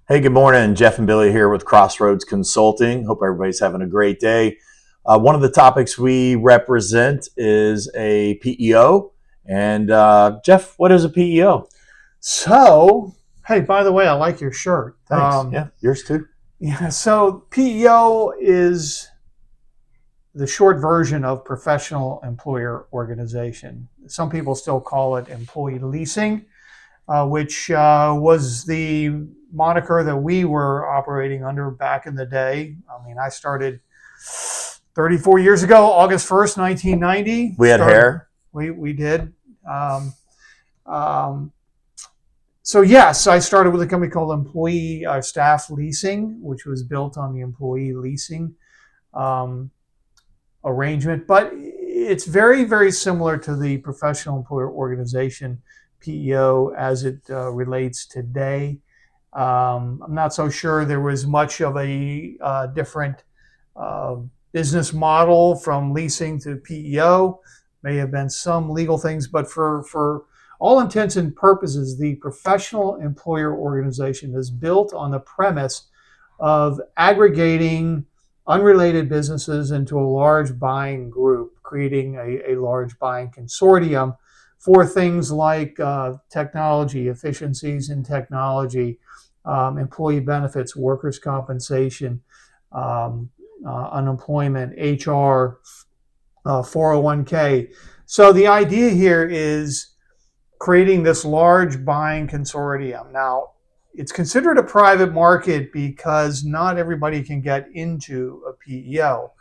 Hey, good morning. Jeff and Billy here with Crossroads Consulting. Hope everybody's having a great day. One of the topics we represent is a PEO. And Jeff, what is a PEO? So, hey, by the way, I like your shirt. Thanks. Yeah, yours too. Yeah, so PEO is the short version of professional employer organization. Some people still call it employee leasing, which was the moniker that we were operating under back in the day. I mean, I started 34 years ago, August 1st, 1990. We had hair. We did. Um, um, So yes, I started with a company called Employee Staff Leasing, which was built on the employee leasing um, arrangement. But it's very, very similar to the professional employer organization PEO as it relates today. I'm not so sure there was much of a different uh, business model from leasing to PEO. May have been some legal things, but for all intents and purposes, the professional employer organization is built on the premise of aggregating unrelated businesses into a large buying group, creating a large buying consortium for things like technology, efficiencies in technology, employee benefits, workers' compensation, um, unemployment, HR, 401k. So the idea here is creating this large buying consortium. Now, it's considered a private market because not everybody can get into a PEO.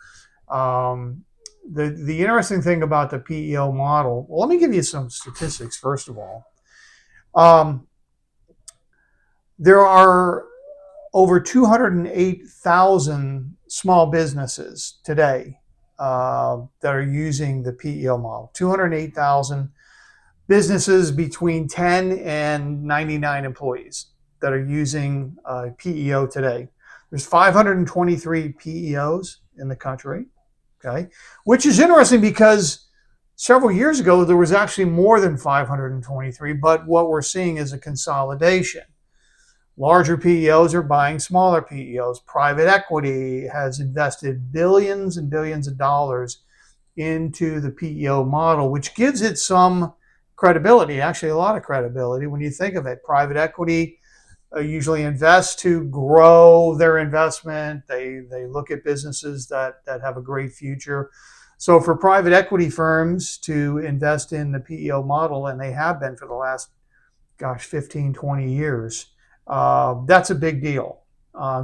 Um, the interesting thing about the PEO model, well, let me give you some statistics first of all. Um, there are over 208,000 small businesses today that are using the PEO model. 208,000 businesses between 10 and 99 employees that are using PEO today. There's 523 PEOs in the country, okay, which is interesting because several years ago there was actually more than 523, but what we're seeing is a consolidation. Larger PEOs are buying smaller PEOs. Private equity has invested billions and billions of dollars into the PEO model, which gives it some credibility, actually a lot of credibility when you think of it. Private equity usually invests to grow their investment. They look at businesses that have a great future. So for private equity firms to invest in the PEO model, and they have been for the last, 15, 20 years, that's a big deal.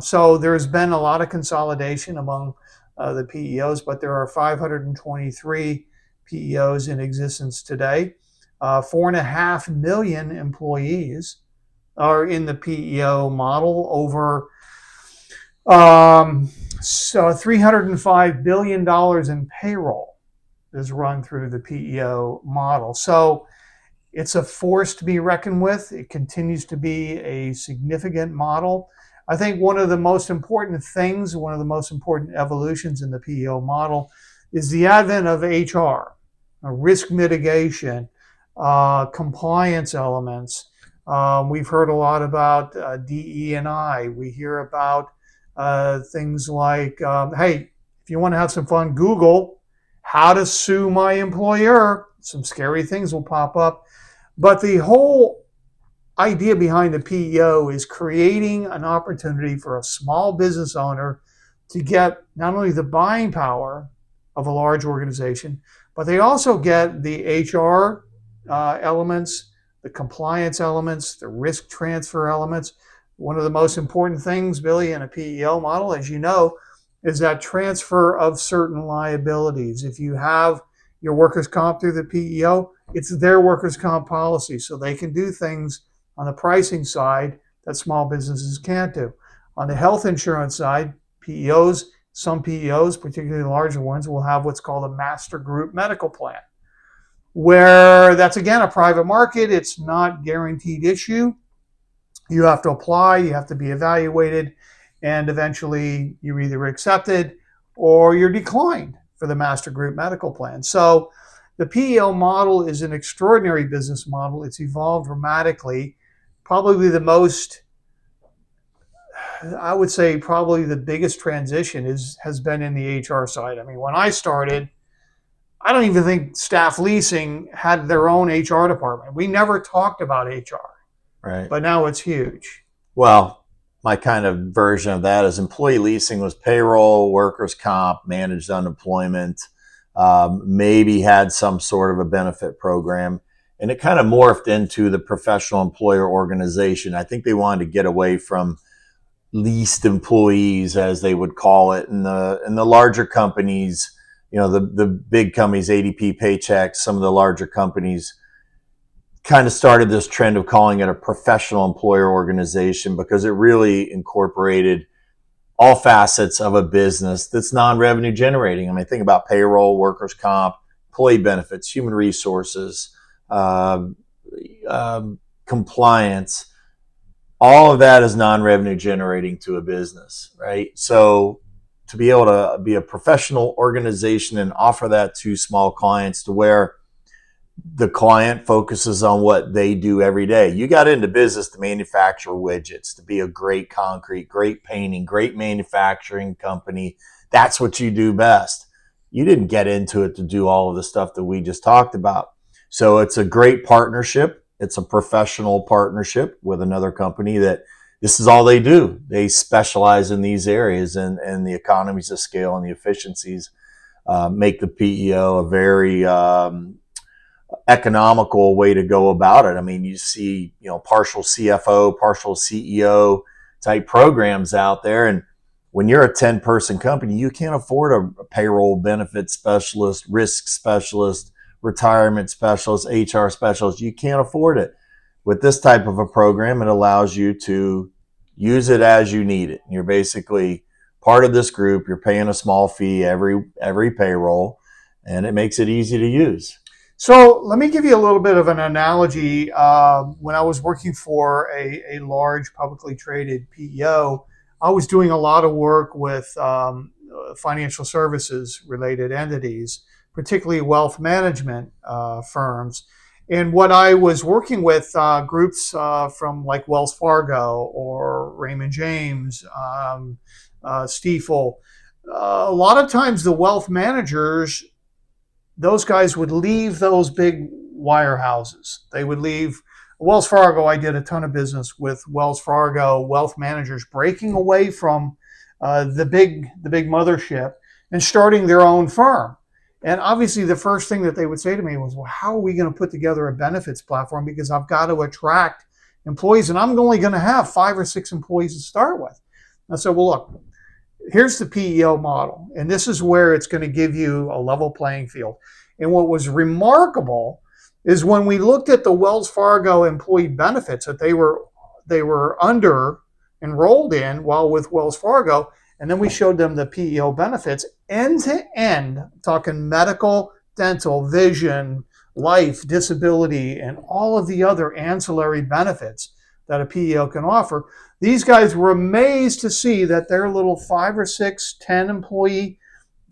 So there's been a lot of consolidation among the PEOs, but there are 523 PEOs in existence today. 4.5 million employees are in the PEO model. Over so $305 billion in payroll is run through the PEO model. So it's a force to be reckoned with. It continues to be a significant model. I think one of the most important things, one of the most important evolutions in the PEO model is the advent of HR, risk mitigation, compliance elements. We've heard a lot about DE&I. We hear about things like, hey, if you want to have some fun, Google how to sue my employer. Some scary things will pop up. But the whole idea behind the PEO is creating an opportunity for a small business owner to get not only the buying power of a large organization, but they also get the HR elements, the compliance elements, the risk transfer elements. One of the most important things, Billy, in a PEO model, as you know, is that transfer of certain liabilities. If you have your workers' comp through the PEO, it's their workers' comp policy, so they can do things on the pricing side that small businesses can't do. On the health insurance side, PEOs, some PEOs, particularly the larger ones, will have what's called a master group medical plan, where that's again a private market. It's not guaranteed issue. You have to apply, you have to be evaluated, and eventually you're either accepted or you're declined for the master group medical plan. So the PEO model is an extraordinary business model. It's evolved dramatically. Probably the most I would say probably the biggest transition has been in the HR side. I mean, when I started, I don't even think staff leasing had their own HR department. We never talked about HR, Right. but now it's huge. Well, my kind of version of that is employee leasing was payroll, workers' comp, managed unemployment, maybe had some sort of a benefit program. And it kind of morphed into the professional employer organization. I think they wanted to get away from leased employees, as they would call it, in the larger companies. The big companies, ADP, Paychex, some of the larger companies kind of started this trend of calling it a professional employer organization because it really incorporated all facets of a business that's non-revenue generating. I mean, think about payroll, workers' comp, employee benefits, human resources, uh, compliance. All of that is non-revenue generating to a business, right? So to be able to be a professional organization and offer that to small clients, to where the client focuses on what they do every day. You got into business to manufacture widgets, to be a great concrete, great painting, great manufacturing company. That's what you do best. You didn't get into it to do all of the stuff that we just talked about. So it's a great partnership. It's a professional partnership with another company that this is all they do. They specialize in these areas, and the economies of scale and the efficiencies make the PEO a very economical way to go about it. I mean, you see, partial CFO, partial CEO type programs out there. And when you're a 10-person company, you can't afford a payroll benefit specialist, risk specialist, retirement specialist, HR specialist. You can't afford it. With this type of a program, it allows you to use it as you need it. You're basically part of this group. You're paying a small fee every payroll, and it makes it easy to use. So let me give you a little bit of an analogy. When I was working for a large publicly traded PEO, I was doing a lot of work with financial services related entities, particularly wealth management firms. And what I was working with groups from like Wells Fargo or Raymond James, Stifel. A lot of times the wealth managers, those guys would leave those big wirehouses. They would leave Wells Fargo. I did a ton of business with Wells Fargo wealth managers breaking away from the big mothership and starting their own firm. And obviously, the first thing that they would say to me was, "Well, how are we going to put together a benefits platform? Because I've got to attract employees, and I'm only going to have 5 or 6 employees to start with." I said, "Well, look, here's the PEO model, and this is where it's going to give you a level playing field." And what was remarkable is when we looked at the Wells Fargo employee benefits that they were under enrolled in while with Wells Fargo, and then we showed them the PEO benefits end to end, talking medical, dental, vision, life, disability, and all of the other ancillary benefits that a PEO can offer. These guys were amazed to see that their little 5 or 6, 10 employee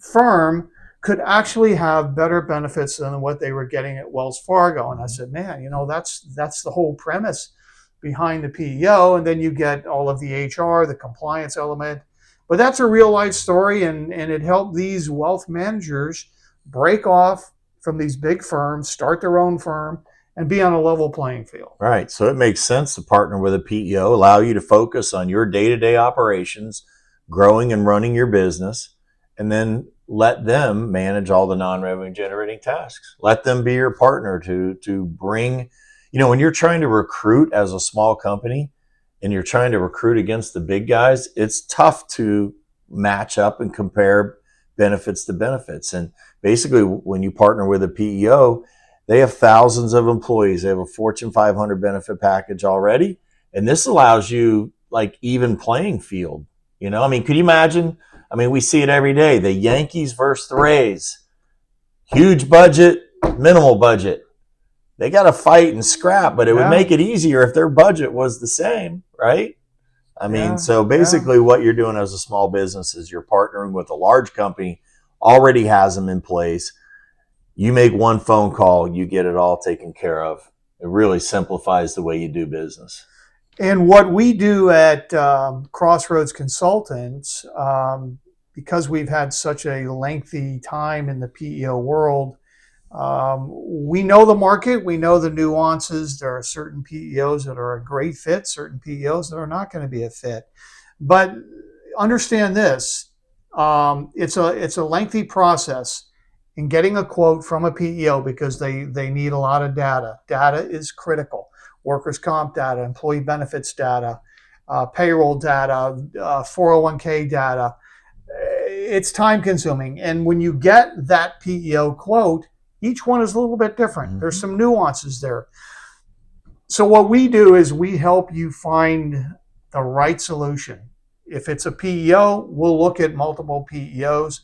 firm could actually have better benefits than what they were getting at Wells Fargo. And I said, man, that's the whole premise behind the PEO. And then you get all of the HR, the compliance element. But that's a real life story, and it helped these wealth managers break off from these big firms, start their own firm, and be on a level playing field. Right. So it makes sense to partner with a PEO, allow you to focus on your day-to-day operations, growing and running your business, and then let them manage all the non-revenue generating tasks. Let them be your partner to bring, when you're trying to recruit as a small company and you're trying to recruit against the big guys, it's tough to match up and compare benefits to benefits. And basically, when you partner with a PEO, they have thousands of employees. They have a Fortune 500 benefit package already. And this allows you like even playing field. I mean, could you imagine? I mean, we see it every day. The Yankees versus the Rays. Huge budget, minimal budget. They got to fight and scrap, but it would make it easier if their budget was the same, right? I mean, so basically what you're doing as a small business is you're partnering with a large company, already has them in place. You make one phone call, you get it all taken care of. It really simplifies the way you do business. And what we do at Crossroads Consultants, because we've had such a lengthy time in the PEO world, we know the market, we know the nuances. There are certain PEOs that are a great fit, certain PEOs that are not going to be a fit. But understand this: it's a lengthy process in getting a quote from a PEO because they need a lot of data. Data is critical. Workers' comp data, employee benefits data, payroll data, 401k data. It's time consuming. And when you get that PEO quote, each one is a little bit different. Mm-hmm. There's some nuances there. So what we do is we help you find the right solution. If it's a PEO, we'll look at multiple PEOs,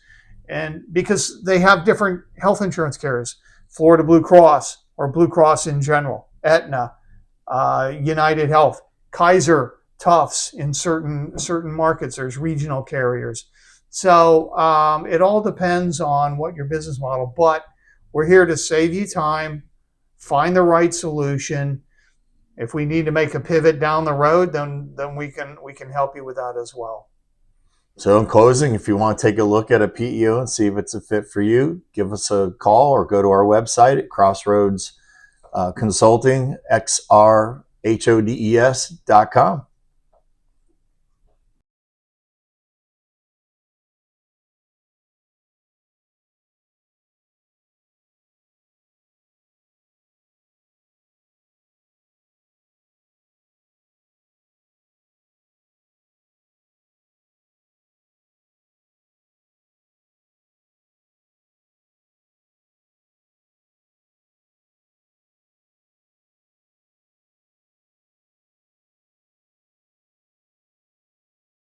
and because they have different health insurance carriers, Florida Blue Cross or Blue Cross in general, Aetna, United Health, Kaiser, Tufts in certain markets. There's regional carriers. So it all depends on what your business model. But we're here to save you time, find the right solution. If we need to make a pivot down the road, then we can help you with that as well. So in closing, if you want to take a look at a PEO and see if it's a fit for you, give us a call or go to our website at Crossroads Consulting, XRHODES.com.